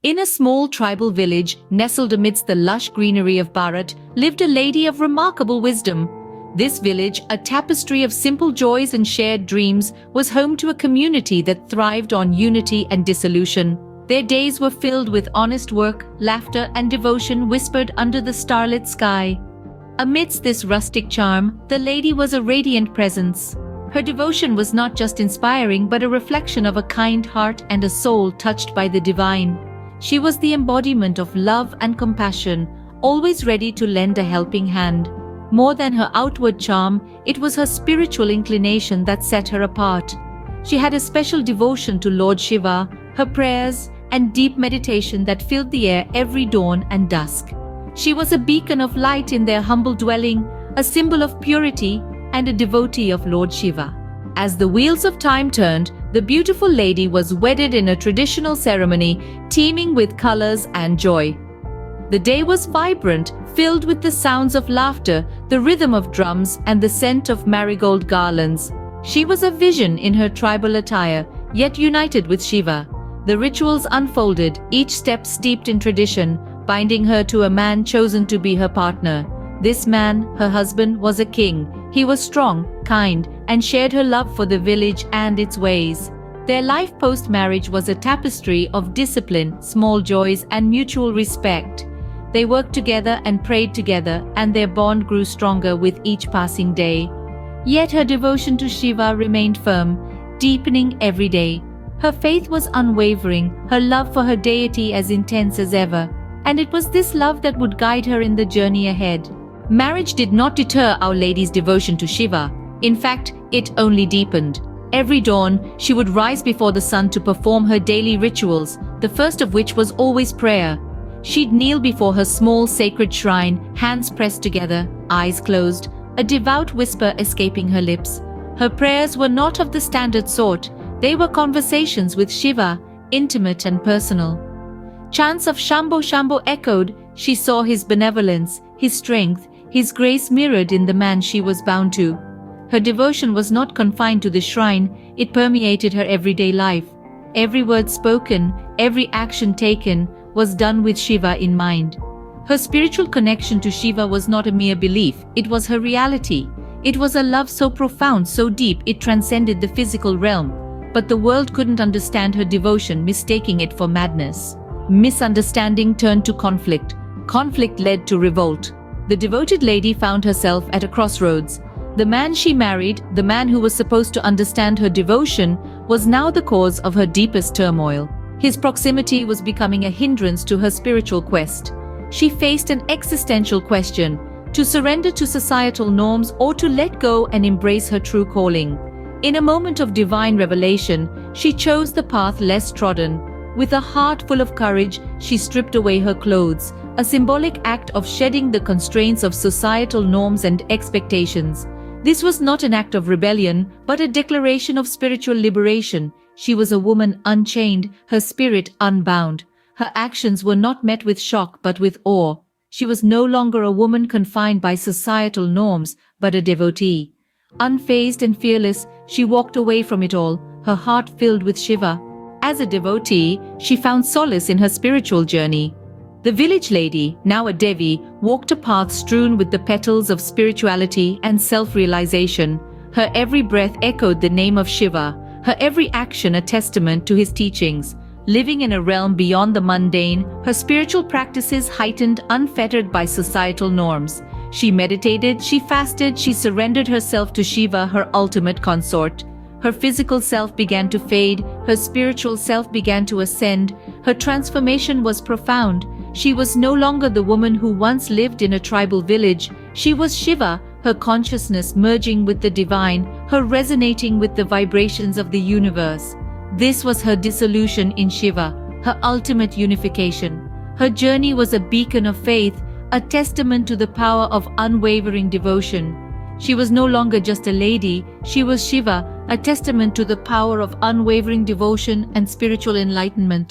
In a small tribal village, nestled amidst the lush greenery of Bharat, lived a lady of remarkable wisdom. This village, a tapestry of simple joys and shared dreams, was home to a community that thrived on unity and dissolution. Their days were filled with honest work, laughter, and devotion whispered under the starlit sky. Amidst this rustic charm, the lady was a radiant presence. Her devotion was not just inspiring but a reflection of a kind heart and a soul touched by the divine. She was the embodiment of love and compassion, always ready to lend a helping hand. More than her outward charm, it was her spiritual inclination that set her apart. She had a special devotion to Lord Shiva, her prayers, and deep meditation that filled the air every dawn and dusk. She was a beacon of light in their humble dwelling, a symbol of purity, and a devotee of Lord Shiva. As the wheels of time turned, the beautiful lady was wedded in a traditional ceremony teeming with colors and joy. The day was vibrant, filled with the sounds of laughter, the rhythm of drums, and the scent of marigold garlands. She was a vision in her tribal attire, yet united with Shiva. The rituals unfolded, each step steeped in tradition, binding her to a man chosen to be her partner. This man, her husband, was a king. He was strong, kind, and shared her love for the village and its ways. Their life post-marriage was a tapestry of discipline, small joys, and mutual respect. They worked together and prayed together, and their bond grew stronger with each passing day. Yet her devotion to Shiva remained firm, deepening every day. Her faith was unwavering, her love for her deity as intense as ever. And it was this love that would guide her in the journey ahead. Marriage did not deter Our Lady's devotion to Shiva. In fact, it only deepened. Every dawn, she would rise before the sun to perform her daily rituals, the first of which was always prayer. She'd kneel before her small sacred shrine, hands pressed together, eyes closed, a devout whisper escaping her lips. Her prayers were not of the standard sort. They were conversations with Shiva, intimate and personal. Chants of Shambho Shambho echoed. She saw his benevolence, his strength, his grace mirrored in the man she was bound to. Her devotion was not confined to the shrine, it permeated her everyday life. Every word spoken, every action taken, was done with Shiva in mind. Her spiritual connection to Shiva was not a mere belief, it was her reality. It was a love so profound, so deep, it transcended the physical realm. But the world couldn't understand her devotion, mistaking it for madness. Misunderstanding turned to conflict. Conflict led to revolt. The devoted lady found herself at a crossroads. The man she married, the man who was supposed to understand her devotion, was now the cause of her deepest turmoil. His proximity was becoming a hindrance to her spiritual quest. She faced an existential question: to surrender to societal norms or to let go and embrace her true calling. In a moment of divine revelation, she chose the path less trodden. With a heart full of courage, she stripped away her clothes, a symbolic act of shedding the constraints of societal norms and expectations. This was not an act of rebellion, but a declaration of spiritual liberation. She was a woman unchained, her spirit unbound. Her actions were not met with shock but with awe. She was no longer a woman confined by societal norms, but a devotee. Unfazed and fearless, she walked away from it all, her heart filled with Shiva. As a devotee, she found solace in her spiritual journey. The village lady, now a Devi, walked a path strewn with the petals of spirituality and self-realization. Her every breath echoed the name of Shiva, her every action a testament to his teachings. Living in a realm beyond the mundane, her spiritual practices heightened, unfettered by societal norms. She meditated, she fasted, she surrendered herself to Shiva, her ultimate consort. Her physical self began to fade, her spiritual self began to ascend. Her transformation was profound. She was no longer the woman who once lived in a tribal village. She was Shiva, her consciousness merging with the divine, her resonating with the vibrations of the universe. This was her dissolution in Shiva, her ultimate unification. Her journey was a beacon of faith, a testament to the power of unwavering devotion. She was no longer just a lady, she was Shiva, a testament to the power of unwavering devotion and spiritual enlightenment.